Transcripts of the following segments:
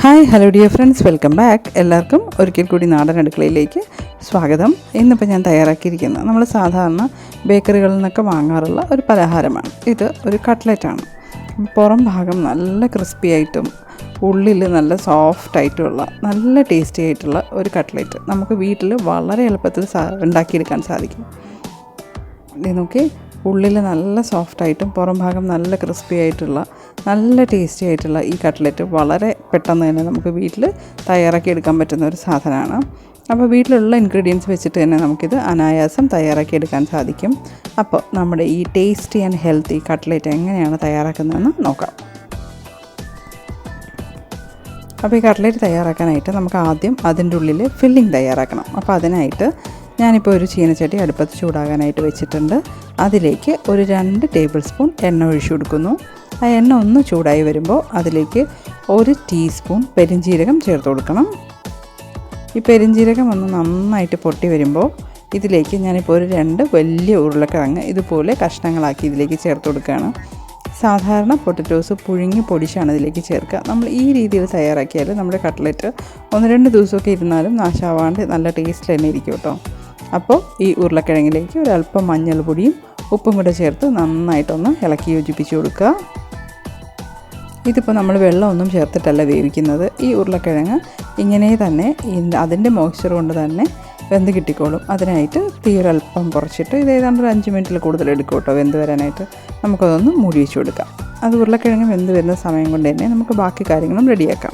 Hi hello dear friends, welcome back. എല്ലാവർക്കും ഒരിക്കൽ കൂടി നാടൻ അടുക്കളയിലേക്ക് സ്വാഗതം. ഇന്നിപ്പോൾ ഞാൻ തയ്യാറാക്കിയിരിക്കുന്നത് നമ്മൾ സാധാരണ ബേക്കറികളിൽ നിന്നൊക്കെ വാങ്ങാറുള്ള ഒരു പലഹാരമാണ്. ഇത് ഒരു കട്ട്ലറ്റാണ്. പുറം ഭാഗം നല്ല ക്രിസ്പി ആയിട്ടും ഉള്ളിൽ നല്ല സോഫ്റ്റായിട്ടുള്ള നല്ല ടേസ്റ്റി ആയിട്ടുള്ള ഒരു കട്ട്ലറ്റ് നമുക്ക് വീട്ടിൽ വളരെ എളുപ്പത്തിൽ ഉണ്ടാക്കിയെടുക്കാൻ സാധിക്കും. നോക്കി, ഉള്ളിൽ നല്ല സോഫ്റ്റായിട്ടും പുറം ഭാഗം നല്ല ക്രിസ്പി ആയിട്ടുള്ള നല്ല ടേസ്റ്റി ആയിട്ടുള്ള ഈ കട്ട്ലറ്റ് വളരെ പെട്ടെന്ന് തന്നെ നമുക്ക് വീട്ടിൽ തയ്യാറാക്കി എടുക്കാൻ പറ്റുന്ന ഒരു സാധനമാണ്. അപ്പോൾ വീട്ടിലുള്ള ഇൻഗ്രീഡിയൻസ് വെച്ചിട്ട് തന്നെ നമുക്കിത് അനായാസം തയ്യാറാക്കി എടുക്കാൻ സാധിക്കും. അപ്പോൾ നമ്മുടെ ഈ ടേസ്റ്റി ആൻഡ് ഹെൽത്തി കട്ട്ലറ്റ് എങ്ങനെയാണ് തയ്യാറാക്കുന്നതെന്ന് നോക്കാം. അപ്പോൾ ഈ കട്ട്ലറ്റ് തയ്യാറാക്കാനായിട്ട് നമുക്ക് ആദ്യം അതിൻ്റെ ഉള്ളിൽ ഫില്ലിംഗ് തയ്യാറാക്കണം. അപ്പോൾ അതിനായിട്ട് ഞാനിപ്പോൾ ഒരു ചീനച്ചട്ടി അടുപ്പത്ത് ചൂടാകാനായിട്ട് വെച്ചിട്ടുണ്ട്. അതിലേക്ക് ഒരു 2 ടേബിൾ സ്പൂൺ എണ്ണ ഒഴിച്ചു കൊടുക്കുന്നു. ആ എണ്ണ ഒന്ന് ചൂടായി വരുമ്പോൾ അതിലേക്ക് 1 ടീസ്പൂൺ പെരിഞ്ജീരകം ചേർത്ത് കൊടുക്കണം. ഈ പെരിഞ്ജീരകം ഒന്ന് നന്നായിട്ട് പൊട്ടി വരുമ്പോൾ ഇതിലേക്ക് ഞാനിപ്പോൾ ഒരു 2 വലിയ ഉരുളക്കിഴങ്ങ് ഇതുപോലെ കഷ്ണങ്ങളാക്കി ഇതിലേക്ക് ചേർത്ത് കൊടുക്കുകയാണ്. സാധാരണ പൊട്ടറ്റോസ് പുഴുങ്ങി പൊടിച്ചാണ് ഇതിലേക്ക് ചേർക്കുക. നമ്മൾ ഈ രീതിയിൽ തയ്യാറാക്കിയാൽ നമ്മുടെ കട്ട്ലറ്റ് 1-2 ദിവസമൊക്കെ ഇരുന്നാലും നാശാവാണ്ട് നല്ല ടേസ്റ്റ് തന്നെ ഇരിക്കും കേട്ടോ. അപ്പോൾ ഈ ഉരുളക്കിഴങ്ങിലേക്ക് ഒരല്പം മഞ്ഞൾപ്പൊടിയും ഉപ്പും കൂടെ ചേർത്ത് നന്നായിട്ടൊന്ന് ഇളക്കി യോജിപ്പിച്ച് കൊടുക്കുക. ഇതിപ്പോൾ നമ്മൾ വെള്ളമൊന്നും ചേർത്തിട്ടല്ല വേവിക്കുന്നത്. ഈ ഉരുളക്കിഴങ്ങ് ഇങ്ങനെ തന്നെ അതിൻ്റെ മോയ്സ്ചർ കൊണ്ട് തന്നെ വെന്ത് കിട്ടിക്കോളും. അതിനായിട്ട് തീ ഒരല്പം കുറച്ചിട്ട് ഇത് ഏതാണ്ട് ഒരു 5 മിനിറ്റിൽ കൂടുതൽ എടുക്കും കേട്ടോ വെന്ത് വരാനായിട്ട്. നമുക്കതൊന്ന് മൂടി വെച്ച് കൊടുക്കാം. അത് ഉരുളക്കിഴങ്ങ് വെന്ത് വരുന്ന സമയം കൊണ്ട് തന്നെ നമുക്ക് ബാക്കി കാര്യങ്ങളും റെഡിയാക്കാം.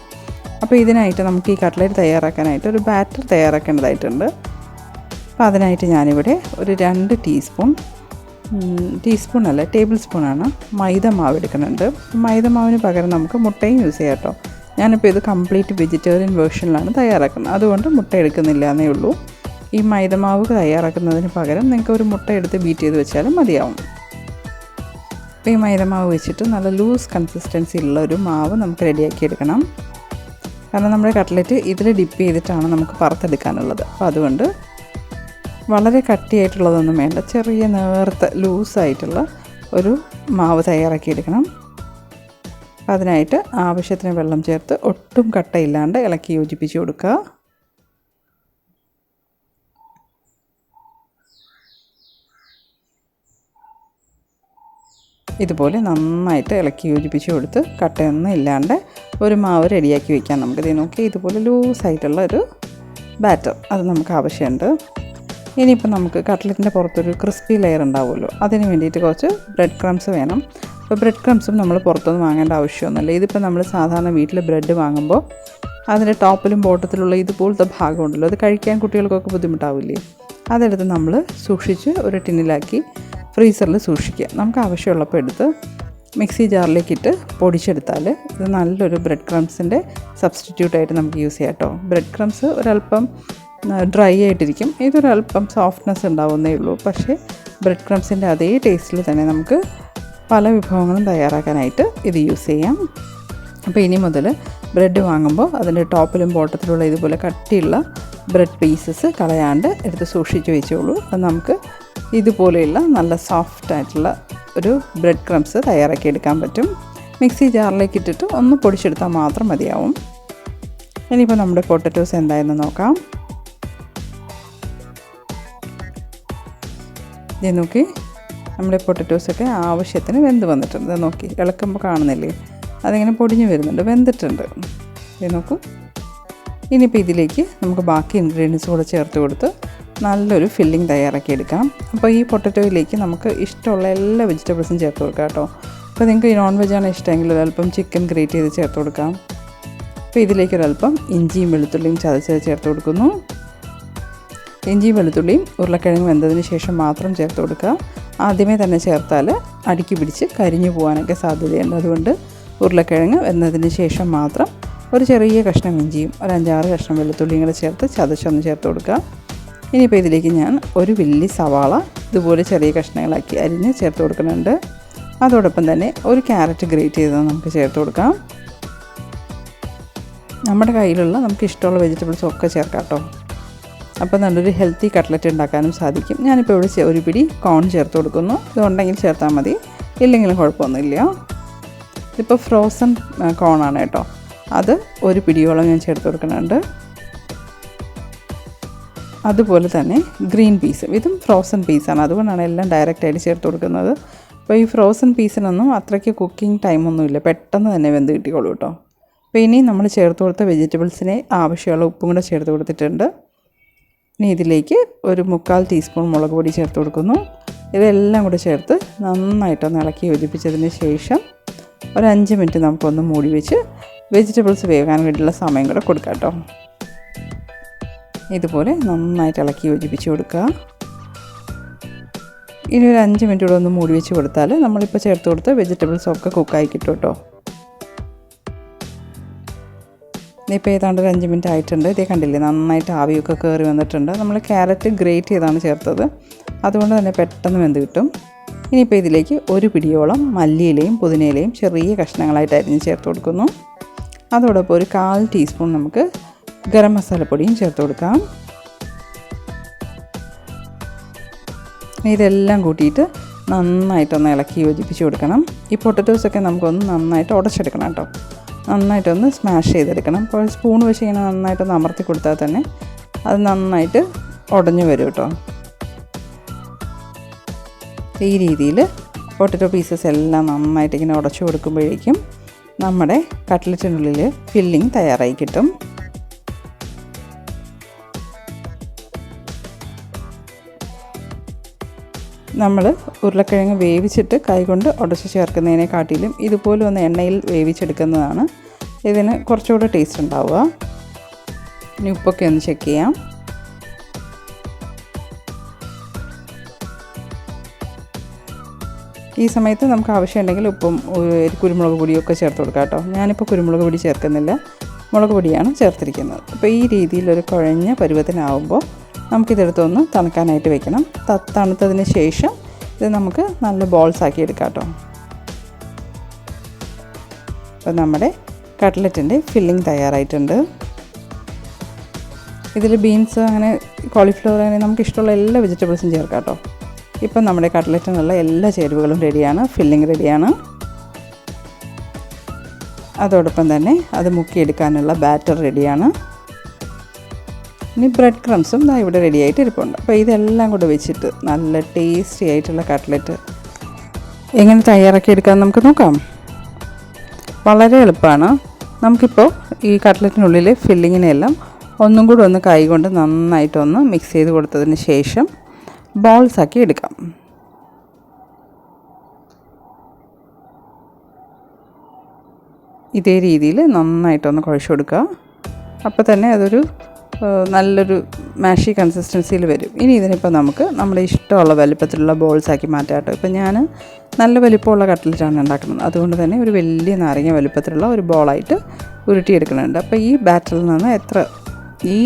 അപ്പോൾ ഇതിനായിട്ട് നമുക്ക് ഈ കട്ട്ലറ്റ് തയ്യാറാക്കാനായിട്ട് ഒരു ബാറ്റർ തയ്യാറാക്കേണ്ടതായിട്ടുണ്ട്. അപ്പോൾ അതിനായിട്ട് ഞാനിവിടെ ഒരു 2 ടേബിൾ സ്പൂണാണ് മൈദ മാവ് എടുക്കുന്നുണ്ട്. മൈദ മാവിന് പകരം നമുക്ക് മുട്ടയും യൂസ് ചെയ്യാം കേട്ടോ. ഞാനിപ്പോൾ ഇത് കംപ്ലീറ്റ് വെജിറ്റേറിയൻ വേർഷനിലാണ് തയ്യാറാക്കുന്നത്, അതുകൊണ്ട് മുട്ട എടുക്കുന്നില്ല എന്നേ ഉള്ളൂ. ഈ മൈദ മാവ് തയ്യാറാക്കുന്നതിന് പകരം നിങ്ങൾക്ക് ഒരു മുട്ട എടുത്ത് ബീറ്റ് ചെയ്ത് വെച്ചാലും മതിയാവും. അപ്പോൾ ഈ മൈദ മാവ് വെച്ചിട്ട് നല്ല ലൂസ് കൺസിസ്റ്റൻസി ഉള്ള ഒരു മാവ് നമുക്ക് റെഡിയാക്കി എടുക്കണം. കാരണം നമ്മുടെ കട്ട്ലറ്റ് ഇതിൽ ഡിപ്പ് ചെയ്തിട്ടാണ് നമുക്ക് വറുത്തെടുക്കാനുള്ളത്. അപ്പോൾ അതുകൊണ്ട് വളരെ കട്ടിയായിട്ടുള്ളതൊന്നും വേണ്ട, ചെറിയ നേർത്ത ലൂസായിട്ടുള്ള ഒരു മാവ് തയ്യാറാക്കിയെടുക്കണം. അപ്പോൾ അതിനായിട്ട് ആവശ്യത്തിന് വെള്ളം ചേർത്ത് ഒട്ടും കട്ടയില്ലാണ്ട് ഇളക്കി യോജിപ്പിച്ച് കൊടുക്കുക. ഇതുപോലെ നന്നായിട്ട് ഇളക്കി യോജിപ്പിച്ച് കൊടുത്ത് കട്ടയൊന്നും ഇല്ലാണ്ട് ഒരു മാവ് റെഡിയാക്കി വയ്ക്കാം. നമുക്കിത് നോക്കി ഇതുപോലെ ലൂസായിട്ടുള്ള ഒരു ബാറ്റർ അത് നമുക്ക് ആവശ്യമുണ്ട്. ഇനിയിപ്പോൾ നമുക്ക് കട്ട്ലറ്റിൻ്റെ പുറത്തൊരു ക്രിസ്പി ലെയർ ഉണ്ടാവുമല്ലോ, അതിന് വേണ്ടിയിട്ട് കുറച്ച് ബ്രെഡ് ക്രംസ് വേണം. അപ്പോൾ ബ്രെഡ് ക്രംസും നമ്മൾ പുറത്തൊന്നും വാങ്ങേണ്ട ആവശ്യമൊന്നുമില്ല. ഇതിപ്പോൾ നമ്മൾ സാധാരണ വീട്ടിൽ ബ്രെഡ് വാങ്ങുമ്പോൾ അതിൻ്റെ ടോപ്പിലും ബോട്ടത്തിലുള്ള ഇതുപോലത്തെ ഭാഗമുണ്ടല്ലോ, അത് കഴിക്കാൻ കുട്ടികൾക്കൊക്കെ ബുദ്ധിമുട്ടാവില്ലേ, അതെടുത്ത് നമ്മൾ സൂക്ഷിച്ച് ഒരു ടിന്നിലാക്കി ഫ്രീസറിൽ സൂക്ഷിക്കുക. നമുക്ക് ആവശ്യമുള്ളപ്പോൾ എടുത്ത് മിക്സി ജാറിലേക്കിട്ട് പൊടിച്ചെടുത്താൽ ഇത് നല്ലൊരു ബ്രെഡ് ക്രംസിൻ്റെ സബ്സ്റ്റിറ്റ്യൂട്ടായിട്ട് നമുക്ക് യൂസ് ചെയ്യാം കേട്ടോ. ബ്രെഡ് ക്രംസ് ഒരല്പം ഡ്രൈ ആയിട്ടിരിക്കും, ഇതൊരല്പം സോഫ്റ്റ്നെസ് ഉണ്ടാവുന്നേ ഉള്ളൂ. പക്ഷേ ബ്രെഡ് ക്രംസിൻ്റെ അതേ ടേസ്റ്റിൽ തന്നെ നമുക്ക് പല വിഭവങ്ങളും തയ്യാറാക്കാനായിട്ട് ഇത് യൂസ് ചെയ്യാം. അപ്പോൾ ഇനി മുതൽ ബ്രെഡ് വാങ്ങുമ്പോൾ അതിൻ്റെ ടോപ്പിലും ബോട്ടത്തിലുള്ള ഇതുപോലെ കട്ടിയുള്ള ബ്രെഡ് പീസസ് കളയാണ്ട് എടുത്ത് സൂക്ഷിച്ച് വെച്ചോളൂ. അപ്പം നമുക്ക് ഇതുപോലെയുള്ള നല്ല സോഫ്റ്റായിട്ടുള്ള ഒരു ബ്രെഡ് ക്രംസ് തയ്യാറാക്കി എടുക്കാൻ പറ്റും. മിക്സി ജാറിലേക്ക് ഇട്ടിട്ട് ഒന്ന് പൊടിച്ചെടുത്താൽ മാത്രം മതിയാവും. ഇനിയിപ്പോൾ നമ്മുടെ പൊട്ടറ്റോസ് എന്തായെന്ന് നോക്കാം. ഇത് നോക്കി, നമ്മുടെ പൊട്ടറ്റോസൊക്കെ ആവശ്യത്തിന് വെന്ത് വന്നിട്ടുണ്ട്. ഇത് നോക്കി, ഇളക്കുമ്പോൾ കാണുന്നില്ലേ, അതിങ്ങനെ പൊടിഞ്ഞ് വരുന്നുണ്ട്, വെന്തിട്ടുണ്ട്. ഇത് നോക്കൂ. ഇനിയിപ്പോൾ ഇതിലേക്ക് നമുക്ക് ബാക്കി ഇൻഗ്രീഡിയൻസ് കൂടെ ചേർത്ത് കൊടുത്ത് നല്ലൊരു ഫില്ലിംഗ് തയ്യാറാക്കി എടുക്കാം. അപ്പോൾ ഈ പൊട്ടറ്റോയിലേക്ക് നമുക്ക് ഇഷ്ടമുള്ള എല്ലാ വെജിറ്റബിൾസും ചേർത്ത് കൊടുക്കാം കേട്ടോ. അപ്പോൾ നിങ്ങൾക്ക് ഈ നോൺ വെജാണ് ഇഷ്ടമെങ്കിൽ ഒരല്പം ചിക്കൻ ഗ്രേറ്റ് ചെയ്ത് ചേർത്ത് കൊടുക്കാം. അപ്പോൾ ഇതിലേക്ക് ഒരല്പം ഇഞ്ചിയും വെളുത്തുള്ളിയും ചതച്ചത് ചേർത്ത് കൊടുക്കുന്നു. ഇഞ്ചിയും വെളുത്തുള്ളിയും ഉരുളക്കിഴങ്ങ് വെന്തതിന് ശേഷം മാത്രം ചേർത്ത് കൊടുക്കുക. ആദ്യമേ തന്നെ ചേർത്താൽ അടുക്കി പിടിച്ച് കരിഞ്ഞു പോകാനൊക്കെ സാധ്യതയുണ്ട്. അതുകൊണ്ട് ഉരുളക്കിഴങ്ങ് വെന്തതിന് ശേഷം മാത്രം ഒരു ചെറിയ കഷ്ണം ഇഞ്ചിയും ഒരു 5-6 കഷ്ണം വെളുത്തുള്ളിയും കൂടെ ചേർത്ത് ചതച്ചൊന്ന് ചേർത്ത് കൊടുക്കുക. ഇനിയിപ്പോൾ ഇതിലേക്ക് ഞാൻ ഒരു വലിയ സവാള ഇതുപോലെ ചെറിയ കഷ്ണങ്ങളാക്കി അരിഞ്ഞ് ചേർത്ത് കൊടുക്കുന്നുണ്ട്. അതോടൊപ്പം തന്നെ ഒരു ക്യാരറ്റ് ഗ്രേറ്റ് ചെയ്തത് നമുക്ക് ചേർത്ത് കൊടുക്കാം. നമ്മുടെ കയ്യിലുള്ള നമുക്ക് ഇഷ്ടമുള്ള വെജിറ്റബിൾസും ഒക്കെ ചേർക്കാം കേട്ടോ. അപ്പോൾ നല്ലൊരു ഹെൽത്തി കട്ട്ലറ്റ് ഉണ്ടാക്കാനും സാധിക്കും. ഞാനിപ്പോൾ ഇവിടെ ഒരു പിടി കോൺ ചേർത്ത് കൊടുക്കുന്നു. ഇതുണ്ടെങ്കിൽ ചേർത്താൽ മതി, ഇല്ലെങ്കിലും കുഴപ്പമൊന്നുമില്ല. ഇതിപ്പോൾ ഫ്രോസൺ കോണാണ് കേട്ടോ. അത് ഒരു പിടിയോളം ഞാൻ ചേർത്ത് കൊടുക്കുന്നുണ്ട്. അതുപോലെ തന്നെ ഗ്രീൻ പീസ്, ഇതും ഫ്രോസൺ പീസാണ്, അതുകൊണ്ടാണ് എല്ലാം ഡയറക്റ്റായിട്ട് ചേർത്ത് കൊടുക്കുന്നത്. അപ്പോൾ ഈ ഫ്രോസൺ പീസിനൊന്നും അത്രയ്ക്ക് കുക്കിംഗ് ടൈമൊന്നുമില്ല, പെട്ടെന്ന് തന്നെ വെന്ത് കിട്ടിക്കോളൂ കേട്ടോ. അപ്പോൾ ഇനി നമ്മൾ ചേർത്ത് കൊടുത്ത വെജിറ്റബിൾസിനെ ആവശ്യമുള്ള ഉപ്പും കൂടെ ചേർത്ത് കൊടുത്തിട്ടുണ്ട്. ഇനി ഇതിലേക്ക് ഒരു 1/4 ടീസ്പൂൺ മുളക് പൊടി ചേർത്ത് കൊടുക്കുന്നു. ഇതെല്ലാം കൂടെ ചേർത്ത് നന്നായിട്ടൊന്ന് ഇളക്കി യോജിപ്പിച്ചതിന് ശേഷം ഒരു 5 മിനിറ്റ് നമുക്കൊന്ന് മൂടി വെച്ച് വെജിറ്റബിൾസ് വേകാൻ വേണ്ടിയുള്ള സമയം കൂടെ കൊടുക്കാം കേട്ടോ. ഇതുപോലെ നന്നായിട്ട് ഇളക്കി യോജിപ്പിച്ച് കൊടുക്കുക. ഇനി ഒരു 5 മിനിറ്റ് കൂടെ ഒന്ന് മൂടി വെച്ച് കൊടുത്താൽ നമ്മളിപ്പോൾ ചേർത്ത് കൊടുത്ത വെജിറ്റബിൾസൊക്കെ കുക്കായി കിട്ടും കേട്ടോ. ഇപ്പോൾ ഏതാണ്ട് ഒരു 5 മിനിറ്റ് ആയിട്ടുണ്ട്. ഇതേ കണ്ടില്ലേ, നന്നായിട്ട് ആവിയൊക്കെ കയറി വന്നിട്ടുണ്ട്. നമ്മൾ ക്യാരറ്റ് ഗ്രേറ്റ് ചെയ്താണ് ചേർത്തത്, അതുകൊണ്ട് തന്നെ പെട്ടെന്ന് വെന്ത് കിട്ടും. ഇനിയിപ്പോൾ ഇതിലേക്ക് ഒരു പിടിയോളം മല്ലിയിലയും പുതിനയിലയും ചെറിയ കഷ്ണങ്ങളായിട്ട് അരിഞ്ഞ് ചേർത്ത് കൊടുക്കുന്നു. അതോടൊപ്പം ഒരു 1/4 ടീസ്പൂൺ നമുക്ക് ഗരം മസാലപ്പൊടിയും ചേർത്ത് കൊടുക്കാം. ഇതെല്ലാം കൂട്ടിയിട്ട് നന്നായിട്ടൊന്ന് ഇളക്കി യോജിപ്പിച്ച് കൊടുക്കണം. ഈ പൊട്ടറ്റോസൊക്കെ നമുക്കൊന്ന് നന്നായിട്ട് ഉടച്ചെടുക്കണം കേട്ടോ, നന്നായിട്ടൊന്ന് സ്മാഷ് ചെയ്തെടുക്കണം. അപ്പോൾ സ്പൂൺ വെച്ച് ഇങ്ങനെ നന്നായിട്ടൊന്ന് അമർത്തി കൊടുത്താൽ തന്നെ അത് നന്നായിട്ട് ഉടഞ്ഞു വരും കേട്ടോ. ഈ രീതിയിൽ പൊട്ടറ്റോ പീസസ് എല്ലാം നന്നായിട്ട് ഇങ്ങനെ ഉടച്ചു കൊടുക്കുമ്പോഴേക്കും നമ്മുടെ കട്ട്ലറ്റിനുള്ളിൽ ഫില്ലിങ് തയ്യാറായി കിട്ടും. നമ്മൾ ഉരുളക്കിഴങ്ങ് വേവിച്ചിട്ട് കൈകൊണ്ട് ഉടച്ച് ചേർക്കുന്നതിനെക്കാട്ടിലും ഇതുപോലെ ഒന്ന് എണ്ണയിൽ വേവിച്ചെടുക്കുന്നതാണ് ഇതിന് കുറച്ചുകൂടെ ടേസ്റ്റ് ഉണ്ടാവുക. ഇനി ഉപ്പൊക്കെ ഒന്ന് ചെക്ക് ചെയ്യാം. ഈ സമയത്ത് നമുക്ക് ആവശ്യമുണ്ടെങ്കിൽ ഉപ്പും കുരുമുളക് പൊടിയൊക്കെ ചേർത്ത് കൊടുക്കാം കേട്ടോ. ഞാനിപ്പോൾ കുരുമുളക് പൊടി ചേർക്കുന്നില്ല, മുളക് പൊടിയാണ് ചേർത്തിരിക്കുന്നത്. അപ്പോൾ ഈ രീതിയിലൊരു കുഴഞ്ഞ പരുവത്തിനാവുമ്പോൾ നമുക്കിതെടുത്തൊന്ന് തണുക്കാനായിട്ട് വെക്കണം. തണുത്തതിന് ശേഷം ഇത് നമുക്ക് നല്ല ബോൾസ് ആക്കി എടുക്കാം കേട്ടോ. അപ്പോൾ നമ്മുടെ കട്ട്ലറ്റിൻ്റെ ഫില്ലിംഗ് തയ്യാറായിട്ടുണ്ട്. ഇതിൽ ബീൻസ് അങ്ങനെ കോളിഫ്ലവർ അങ്ങനെ നമുക്ക് ഇഷ്ടമുള്ള എല്ലാ വെജിറ്റബിൾസും ചേർക്കാം കേട്ടോ. ഇപ്പം നമ്മുടെ കട്ട്ലറ്റിനുള്ള എല്ലാ ചേരുവകളും റെഡിയാണ്, ഫില്ലിംഗ് റെഡിയാണ്. അതോടൊപ്പം തന്നെ അത് മുക്കിയെടുക്കാനുള്ള ബാറ്റർ റെഡിയാണ്. ഇനി ബ്രെഡ് ക്രംസും ഇവിടെ റെഡി ആയിട്ട് ഇരിപ്പുണ്ട്. അപ്പോൾ ഇതെല്ലാം കൂടെ വെച്ചിട്ട് നല്ല ടേസ്റ്റി ആയിട്ടുള്ള കട്ട്ലറ്റ് എങ്ങനെ തയ്യാറാക്കി എടുക്കാൻ നമുക്ക് നോക്കാം. വളരെ എളുപ്പമാണ്. നമുക്കിപ്പോൾ ഈ കട്ട്ലറ്റിനുള്ളിൽ ഫില്ലിങ്ങിനെല്ലാം ഒന്നും കൂടെ ഒന്ന് കൈ കൊണ്ട് നന്നായിട്ടൊന്ന് മിക്സ് ചെയ്ത് കൊടുത്തതിന് ശേഷം ബോൾസാക്കി എടുക്കാം. ഇതേ രീതിയിൽ നന്നായിട്ടൊന്ന് കുഴച്ച് കൊടുക്കുക. അപ്പോൾ തന്നെ അതൊരു നല്ലൊരു മാഷി കൺസിസ്റ്റൻസിയിൽ വരും. ഇനി ഇതിനിപ്പോൾ നമുക്ക് നമ്മുടെ ഇഷ്ടമുള്ള വലിപ്പത്തിലുള്ള ബോൾസാക്കി മാറ്റാം കേട്ടോ. ഇപ്പോൾ ഞാൻ നല്ല വലിപ്പമുള്ള കട്ട്ലറ്റാണ് ഉണ്ടാക്കുന്നത്, അതുകൊണ്ട് തന്നെ ഒരു വലിയ നാരങ്ങ വലിപ്പത്തിലുള്ള ഒരു ബോളായിട്ട് ഉരുട്ടിയെടുക്കുന്നുണ്ട്. അപ്പോൾ ഈ ബാറ്ററിൽ നിന്ന് ഈ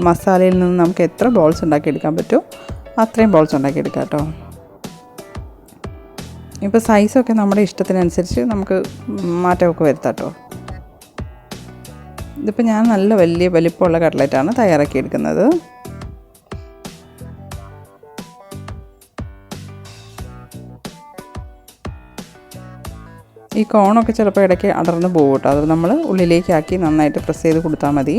മസാലയിൽ നിന്ന് നമുക്ക് എത്ര ബോൾസ് ഉണ്ടാക്കിയെടുക്കാൻ പറ്റുമോ അത്രയും ബോൾസ് ഉണ്ടാക്കിയെടുക്കാം കേട്ടോ. ഇപ്പോൾ സൈസൊക്കെ നമ്മുടെ ഇഷ്ടത്തിനനുസരിച്ച് നമുക്ക് മാറ്റമൊക്കെ വരുത്താം കേട്ടോ. ഇതിപ്പോൾ ഞാൻ നല്ല വലിയ വലിപ്പമുള്ള കട്ട്ലറ്റാണ് തയ്യാറാക്കിയെടുക്കുന്നത്. ഈ കോണൊക്കെ ചിലപ്പോൾ ഇടയ്ക്ക് അടർന്ന് പോകും കേട്ടോ, അത് നമ്മൾ ഉള്ളിലേക്കാക്കി നന്നായിട്ട് പ്രസ് ചെയ്ത് കൊടുത്താൽ മതി.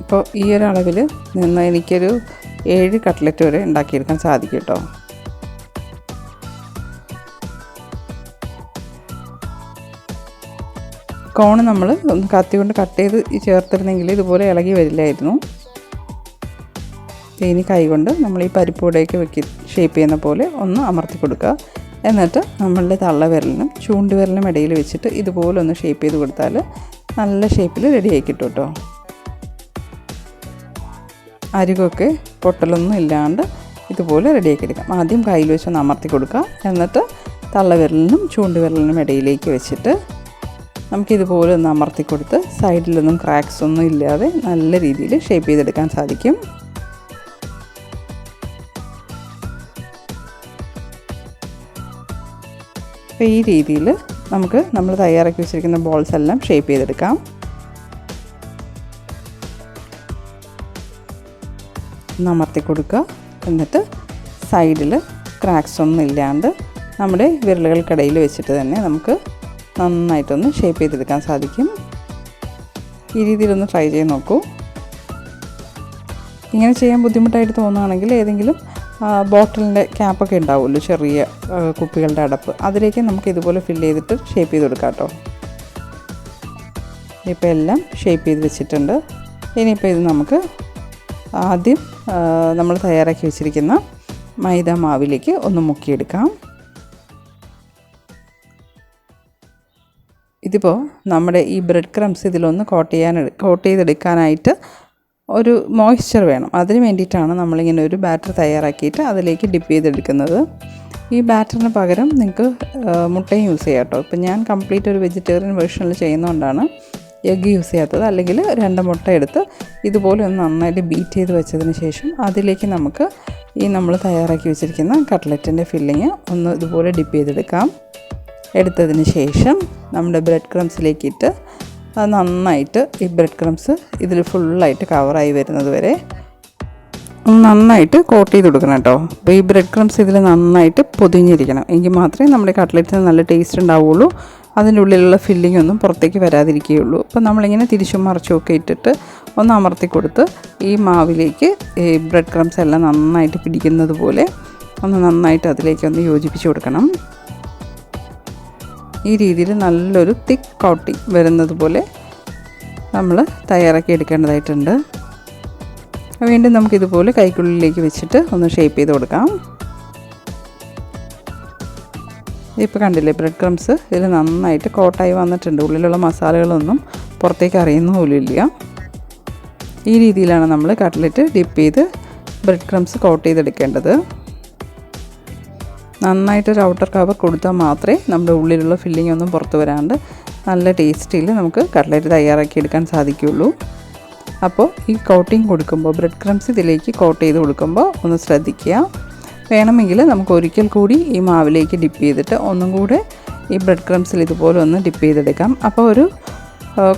ഇപ്പോൾ ഈ ഒരു അളവിൽ നിന്ന് എനിക്കൊരു 7 കട്ട്ലറ്റ് വരെ ഉണ്ടാക്കിയെടുക്കാൻ സാധിക്കും കേട്ടോ. കോൺ നമ്മൾ ഒന്ന് കത്തി കൊണ്ട് കട്ട് ചെയ്ത് ചേർത്തിരുന്നെങ്കിൽ ഇതുപോലെ ഇളകി വരില്ലായിരുന്നു. ഇനി കൈകൊണ്ട് നമ്മൾ ഈ പരിപ്പൂടെയൊക്കെ ഷേപ്പ് ചെയ്യുന്ന പോലെ ഒന്ന് അമർത്തി കൊടുക്കുക. എന്നിട്ട് നമ്മളുടെ തള്ളവിരലിനും ചൂണ്ടുവിരലിനും ഇടയിൽ വെച്ചിട്ട് ഇതുപോലെ ഒന്ന് ഷേപ്പ് ചെയ്ത് കൊടുത്താൽ നല്ല ഷേപ്പിൽ റെഡിയായി കിട്ടും കേട്ടോ. അരികൊക്കെ പൊട്ടലൊന്നും ഇല്ലാണ്ട് ഇതുപോലെ റെഡിയാക്കി എടുക്കാം. ആദ്യം കയ്യിൽ വെച്ചൊന്ന് അമർത്തി കൊടുക്കുക. എന്നിട്ട് തള്ളവിരലിനും ചൂണ്ടുവിരലിനും ഇടയിലേക്ക് വെച്ചിട്ട് നമുക്കിതുപോലെ ഒന്ന് അമർത്തി കൊടുത്ത് സൈഡിലൊന്നും ക്രാക്സ് ഒന്നും ഇല്ലാതെ നല്ല രീതിയിൽ ഷേപ്പ് ചെയ്തെടുക്കാൻ സാധിക്കും. അപ്പോൾ ഈ രീതിയിൽ നമുക്ക് നമ്മൾ തയ്യാറാക്കി വെച്ചിരിക്കുന്ന ബോൾസ് എല്ലാം ഷേപ്പ് ചെയ്തെടുക്കാം. ഒന്ന് അമർത്തി കൊടുക്കുക. എന്നിട്ട് സൈഡിൽ ക്രാക്സ് ഒന്നും ഇല്ലാണ്ട് നമ്മുടെ വിരലുകൾക്കിടയിൽ വെച്ചിട്ട് തന്നെ നമുക്ക് നന്നായിട്ടൊന്ന് ഷേപ്പ് ചെയ്തെടുക്കാൻ സാധിക്കും. ഈ രീതിയിലൊന്ന് ട്രൈ ചെയ്ത് നോക്കൂ. ഇങ്ങനെ ചെയ്യാൻ ബുദ്ധിമുട്ടായിട്ട് തോന്നുകയാണെങ്കിൽ ഏതെങ്കിലും ബോട്ടിലിൻ്റെ ക്യാപ്പൊക്കെ ഉണ്ടാവുമല്ലോ, ചെറിയ കുപ്പികളുടെ അടപ്പ്, അതിലേക്ക് നമുക്ക് ഇതുപോലെ ഫില്ല് ചെയ്തിട്ട് ഷേപ്പ് ചെയ്ത് കൊടുക്കാം കേട്ടോ. ഇപ്പോൾ എല്ലാം ഷേപ്പ് ചെയ്ത് വെച്ചിട്ടുണ്ട്. ഇനിയിപ്പോൾ ഇത് നമുക്ക് ആദ്യം നമ്മൾ തയ്യാറാക്കി വെച്ചിരിക്കുന്ന മൈദ മാവിലേക്ക് ഒന്ന് മുക്കിയെടുക്കാം. ഇതിപ്പോൾ നമ്മുടെ ഈ ബ്രെഡ് ക്രംസ് ഇതിലൊന്ന് കോട്ട് ചെയ്തെടുക്കാനായിട്ട് ഒരു മോയ്സ്ചർ വേണം. അതിന് വേണ്ടിയിട്ടാണ് നമ്മളിങ്ങനെ ഒരു ബാറ്റർ തയ്യാറാക്കിയിട്ട് അതിലേക്ക് ഡിപ്പ് ചെയ്തെടുക്കുന്നത്. ഈ ബാറ്ററിന് പകരം നിങ്ങൾക്ക് മുട്ടയും യൂസ് ചെയ്യാം കേട്ടോ. ഇപ്പം ഞാൻ കംപ്ലീറ്റ് ഒരു വെജിറ്റേറിയൻ വേർഷനിൽ ചെയ്യുന്നതുകൊണ്ടാണ് എഗ്ഗ് യൂസ് ചെയ്യാത്തത്. അല്ലെങ്കിൽ 2 മുട്ട എടുത്ത് ഇതുപോലെ ഒന്ന് നന്നായിട്ട് ബീറ്റ് ചെയ്ത് വെച്ചതിന് ശേഷം അതിലേക്ക് നമുക്ക് ഈ നമ്മൾ തയ്യാറാക്കി വെച്ചിരിക്കുന്ന കട്ട്ലറ്റിൻ്റെ ഫില്ലിങ് ഒന്ന് ഇതുപോലെ ഡിപ്പ് ചെയ്തെടുക്കാം. എടുത്തതിന് ശേഷം നമ്മുടെ ബ്രെഡ് ക്രംസിലേക്കിട്ട് അത് നന്നായിട്ട് ഈ ബ്രെഡ് ക്രംസ് ഇതിൽ ഫുള്ളായിട്ട് കവറായി വരുന്നത് വരെ നന്നായിട്ട് കോട്ട് ചെയ്ത് കൊടുക്കണം കേട്ടോ. അപ്പോൾ ഈ ബ്രെഡ് ക്രംസ് ഇതിൽ നന്നായിട്ട് പൊതിഞ്ഞിരിക്കണം. എങ്കിൽ മാത്രമേ നമ്മുടെ കട്ട്ലറ്റിന് നല്ല ടേസ്റ്റ് ഉണ്ടാവുകയുള്ളൂ. അതിൻ്റെ ഉള്ളിലുള്ള ഫില്ലിംഗ് ഒന്നും പുറത്തേക്ക് വരാതിരിക്കുകയുള്ളൂ. അപ്പോൾ നമ്മളിങ്ങനെ തിരിച്ചും മറിച്ചുമൊക്കെ ഇട്ടിട്ട് ഒന്ന് അമർത്തി കൊടുത്ത് ഈ മാവിലേക്ക് ഈ ബ്രെഡ് ക്രംസ് എല്ലാം നന്നായിട്ട് പിടിക്കുന്നത് പോലെ ഒന്ന് നന്നായിട്ട് അതിലേക്കൊന്ന് യോജിപ്പിച്ച് കൊടുക്കണം. ഈ രീതിയിൽ നല്ലൊരു തിക്ക് കോട്ടിങ് വരുന്നത് പോലെ നമ്മൾ തയ്യാറാക്കി എടുക്കേണ്ടതായിട്ടുണ്ട്. വീണ്ടും നമുക്കിതുപോലെ കൈക്കുള്ളിലേക്ക് വെച്ചിട്ട് ഒന്ന് ഷേപ്പ് ചെയ്ത് കൊടുക്കാം. ഇപ്പോൾ കണ്ടില്ലേ, ബ്രെഡ് ക്രംസ് ഇതിൽ നന്നായിട്ട് കോട്ടായി വന്നിട്ടുണ്ട്. ഉള്ളിലുള്ള മസാലകളൊന്നും പുറത്തേക്ക് അറിയുന്ന പോലും ഇല്ല. ഈ രീതിയിലാണ് നമ്മൾ കട്ട്ലറ്റ് ഡിപ്പ് ചെയ്ത് ബ്രെഡ് ക്രംസ് കോട്ട് ചെയ്തെടുക്കേണ്ടത്. നന്നായിട്ടൊരു ഔട്ടർ കവർ കൊടുത്താൽ മാത്രമേ നമ്മുടെ ഉള്ളിലുള്ള ഫില്ലിംഗ് ഒന്നും പുറത്ത് വരാണ്ട് നല്ല ടേസ്റ്റിൽ നമുക്ക് കട്ട്ലറ്റ് തയ്യാറാക്കി എടുക്കാൻ സാധിക്കുകയുള്ളൂ. അപ്പോൾ ഈ കോട്ടിങ് കൊടുക്കുമ്പോൾ ബ്രെഡ് ക്രംസ് ഇതിലേക്ക് കോട്ട് ചെയ്ത് കൊടുക്കുമ്പോൾ ഒന്ന് ശ്രദ്ധിക്കുക. വേണമെങ്കിൽ നമുക്ക് ഒരിക്കൽ കൂടി ഈ മാവിലേക്ക് ഡിപ്പ് ചെയ്തിട്ട് ഒന്നും കൂടെ ഈ ബ്രെഡ് ക്രംസിൽ ഇതുപോലെ ഒന്ന് ഡിപ്പ് ചെയ്തെടുക്കാം. അപ്പോൾ ഒരു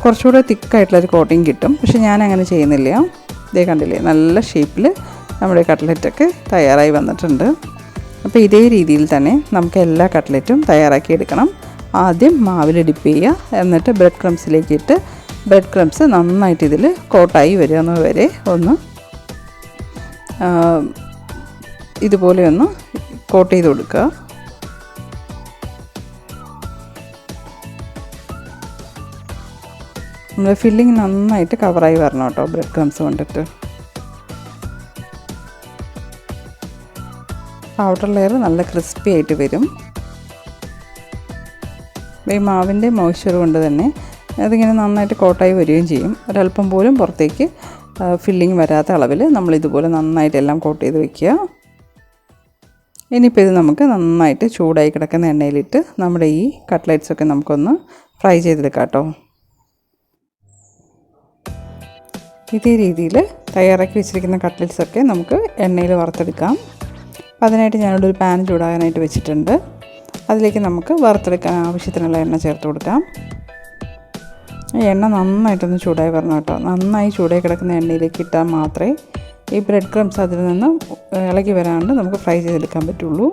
കുറച്ചുകൂടെ തിക്കായിട്ടുള്ളൊരു കോട്ടിങ് കിട്ടും. പക്ഷേ ഞാൻ അങ്ങനെ ചെയ്യുന്നില്ല. ഇതേ കണ്ടില്ലേ, നല്ല ഷേപ്പിൽ നമ്മുടെ കട്ട്ലറ്റൊക്കെ തയ്യാറായി വന്നിട്ടുണ്ട്. അപ്പോൾ ഇതേ രീതിയിൽ തന്നെ നമുക്ക് എല്ലാ കട്ട്ലറ്റും തയ്യാറാക്കി എടുക്കണം. ആദ്യം മാവിൽ ഡിപ്പ് ചെയ്യുക, എന്നിട്ട് ബ്രെഡ് ക്രംസിലേക്ക് ഇട്ട് ബ്രെഡ് ക്രംസ് നന്നായിട്ട് ഇതിൽ കോട്ടായി വരുന്നത് വരെ ഒന്ന് ഇതുപോലെ ഒന്ന് കോട്ട് ചെയ്ത് കൊടുക്കുക. നമ്മുടെ ഫില്ലിങ് നന്നായിട്ട് കവറായി വരണം കേട്ടോ ബ്രെഡ് ക്രംസ് കൊണ്ടിട്ട്. ഔട്ടർ ലെയർ നല്ല ക്രിസ്പി ആയിട്ട് വരും. ഈ മാവിൻ്റെ മോയ്സ്ചർ കൊണ്ട് തന്നെ അതിങ്ങനെ നന്നായിട്ട് കോട്ടായി വരികയും ചെയ്യും. ഒരല്പം പോലും പുറത്തേക്ക് ഫില്ലിങ് വരാത്ത അളവിൽ നമ്മളിതുപോലെ നന്നായിട്ട് എല്ലാം കോട്ട് ചെയ്ത് വയ്ക്കുക. ഇനിയിപ്പോൾ ഇത് നമുക്ക് നന്നായിട്ട് ചൂടായി കിടക്കുന്ന എണ്ണയിലിട്ട് നമ്മുടെ ഈ കട്ട്ലറ്റ്സൊക്കെ നമുക്കൊന്ന് ഫ്രൈ ചെയ്തെടുക്കാം കേട്ടോ. ഇതേ രീതിയിൽ തയ്യാറാക്കി വെച്ചിരിക്കുന്ന കട്ട്ലറ്റ്സൊക്കെ നമുക്ക് എണ്ണയിൽ വറുത്തെടുക്കാം. അപ്പോൾ അതിനായിട്ട് ഞാനിവിടെ ഒരു പാൻ ചൂടാകാനായിട്ട് വെച്ചിട്ടുണ്ട്. അതിലേക്ക് നമുക്ക് വറുത്തെടുക്കാൻ ആവശ്യത്തിനുള്ള എണ്ണ ചേർത്ത് കൊടുക്കാം. ഈ എണ്ണ നന്നായിട്ടൊന്ന് ചൂടായി വരണം കേട്ടോ. നന്നായി ചൂടായി കിടക്കുന്ന എണ്ണയിലേക്ക് ഇട്ടാൽ മാത്രമേ ഈ ബ്രെഡ് ക്രംസ് അതിൽ നിന്ന് ഇളകി വരാണ്ട് നമുക്ക് ഫ്രൈ ചെയ്തെടുക്കാൻ പറ്റുള്ളൂ.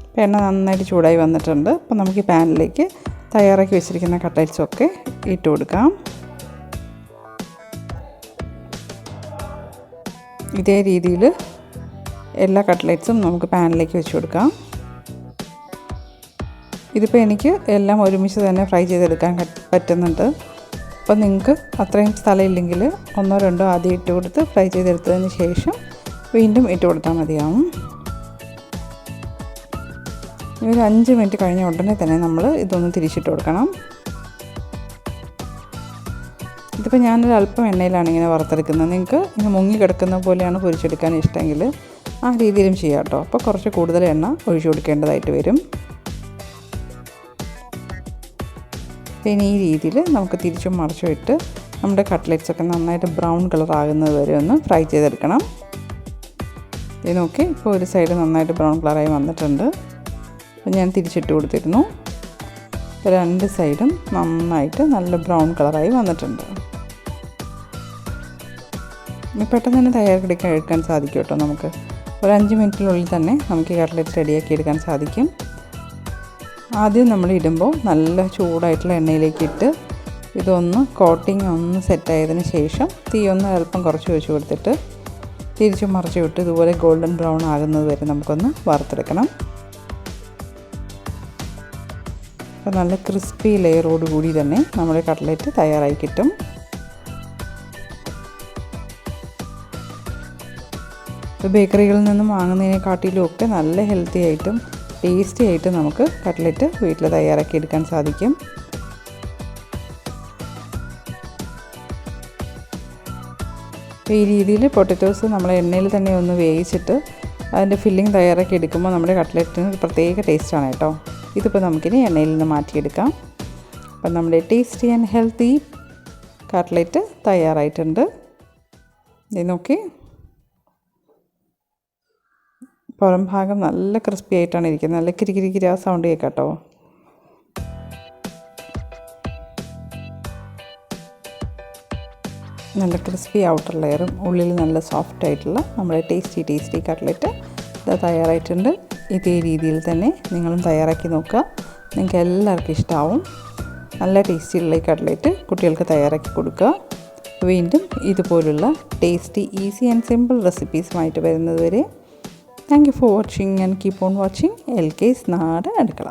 അപ്പോൾ എണ്ണ നന്നായിട്ട് ചൂടായി വന്നിട്ടുണ്ട്. അപ്പോൾ നമുക്ക് ഈ പാനിലേക്ക് തയ്യാറാക്കി വെച്ചിരിക്കുന്ന കട്ട്ലറ്റ്സൊക്കെ ഇട്ട് കൊടുക്കാം. ഇതേ രീതിയിൽ എല്ലാ കട്ട്ലറ്റ്സും നമുക്ക് പാനിലേക്ക് വെച്ച് കൊടുക്കാം. ഇതിപ്പോൾ എനിക്ക് എല്ലാം ഒരുമിച്ച് തന്നെ ഫ്രൈ ചെയ്തെടുക്കാൻ പറ്റുന്നുണ്ട്. അപ്പോൾ നിങ്ങൾക്ക് അത്രയും സ്ഥലമില്ലെങ്കിൽ 1-2 ആദ്യം ഇട്ട് കൊടുത്ത് ഫ്രൈ ചെയ്തെടുത്തതിന് ശേഷം വീണ്ടും ഇട്ട് കൊടുത്താൽ മതിയാവും. ഒരു 5 മിനിറ്റ് കഴിഞ്ഞ ഉടനെ തന്നെ നമ്മൾ ഇതൊന്ന് തിരിച്ചിട്ട് കൊടുക്കണം. ഇതിപ്പോൾ ഞാനൊരു അല്പം എണ്ണയിലാണ് ഇങ്ങനെ വറുത്തെടുക്കുന്നത്. നിങ്ങൾക്ക് ഇങ്ങനെ മുങ്ങി കിടക്കുന്ന പോലെയാണ് പൊരിച്ചെടുക്കാൻ ഇഷ്ടമെങ്കിൽ ആ രീതിയിലും ചെയ്യാം കേട്ടോ. അപ്പോൾ കുറച്ച് കൂടുതൽ എണ്ണ ഒഴിച്ചു കൊടുക്കേണ്ടതായിട്ട് വരും. പിന്നെ ഈ രീതിയിൽ നമുക്ക് തിരിച്ചും മറിച്ചും ഇട്ട് നമ്മുടെ കട്ട്ലറ്റ്സൊക്കെ നന്നായിട്ട് ബ്രൗൺ കളർ ആകുന്നത് വരെ ഒന്ന് ഫ്രൈ ചെയ്തെടുക്കണം. ഇത് നോക്കി, ഇപ്പോൾ ഒരു സൈഡ് നന്നായിട്ട് ബ്രൗൺ കളറായി വന്നിട്ടുണ്ട്. അപ്പോൾ ഞാൻ തിരിച്ചിട്ട് കൊടുത്തിരുന്നു. ഇപ്പോൾ 2 സൈഡും നന്നായിട്ട് നല്ല ബ്രൗൺ കളറായി വന്നിട്ടുണ്ട്. പെട്ടെന്ന് തന്നെ തയ്യാറാക്കി എടുക്കാൻ സാധിക്കും കേട്ടോ. നമുക്ക് ഒരു 5 മിനിറ്റിനുള്ളിൽ തന്നെ നമുക്ക് ഈ കട്ട്ലറ്റ് റെഡിയാക്കി എടുക്കാൻ സാധിക്കും. ആദ്യം നമ്മൾ ഇടുമ്പോൾ നല്ല ചൂടായിട്ടുള്ള എണ്ണയിലേക്ക് ഇട്ട് ഇതൊന്ന് കോട്ടിങ് ഒന്ന് സെറ്റായതിന് ശേഷം തീ ഒന്ന് അല്പം കുറച്ച് വെച്ച് കൊടുത്തിട്ട് തിരിച്ചു മറിച്ച് വിട്ട് ഇതുപോലെ ഗോൾഡൻ ബ്രൗൺ ആകുന്നത് വരെ നമുക്കൊന്ന് വറുത്തെടുക്കണം. അപ്പോൾ നല്ല ക്രിസ്പി ലെയറോട് കൂടി തന്നെ നമ്മുടെ കട്ട്ലറ്റ് തയ്യാറായി കിട്ടും. ഇപ്പോൾ ബേക്കറികളിൽ നിന്നും വാങ്ങുന്നതിനെക്കാട്ടിലും ഒക്കെ നല്ല ഹെൽത്തി ആയിട്ടും ടേസ്റ്റി ആയിട്ടും നമുക്ക് കട്ട്ലറ്റ് വീട്ടിൽ തയ്യാറാക്കി എടുക്കാൻ സാധിക്കും. അപ്പോൾ ഈ രീതിയിൽ പൊട്ടറ്റോസ് നമ്മൾ എണ്ണയിൽ തന്നെ ഒന്ന് വേവിച്ചിട്ട് അതിൻ്റെ ഫില്ലിംഗ് തയ്യാറാക്കി എടുക്കുമ്പോൾ നമ്മുടെ കട്ട്ലറ്റിന് ഒരു പ്രത്യേക ടേസ്റ്റാണ് കേട്ടോ. ഇതിപ്പോൾ നമുക്കിനി എണ്ണയിൽ നിന്ന് മാറ്റിയെടുക്കാം. അപ്പം നമ്മുടെ ടേസ്റ്റി ആൻഡ് ഹെൽത്തി കട്ട്ലറ്റ് തയ്യാറായിട്ടുണ്ട്. ഇത് നോക്കി, പുറം ഭാഗം നല്ല ക്രിസ്പി ആയിട്ടാണ് ഇരിക്കുന്നത്. നല്ല കിരികിരിക്കിരി ആ സൗണ്ട് കേൾക്കാം കേട്ടോ. നല്ല ക്രിസ്പി ഔട്ടർ ലെയറും ഉള്ളിൽ നല്ല സോഫ്റ്റ് ആയിട്ടുള്ള നമ്മുടെ ടേസ്റ്റി കട്ട്ലറ്റ് ഇത് തയ്യാറായിട്ടുണ്ട്. ഇതേ രീതിയിൽ തന്നെ നിങ്ങളും തയ്യാറാക്കി നോക്കുക. നിങ്ങൾക്ക് എല്ലാവർക്കും ഇഷ്ടമാവും. നല്ല ടേസ്റ്റിയുള്ള ഈ കട്ട്ലറ്റ് കുട്ടികൾക്ക് തയ്യാറാക്കി കൊടുക്കുക. വീണ്ടും ഇതുപോലുള്ള ടേസ്റ്റി, ഈസി ആൻഡ് സിമ്പിൾ റെസിപ്പീസുമായിട്ട് വരുന്നത് വരെ thank you for watching and keep on watching LK's നാടൻ അടുക്കള.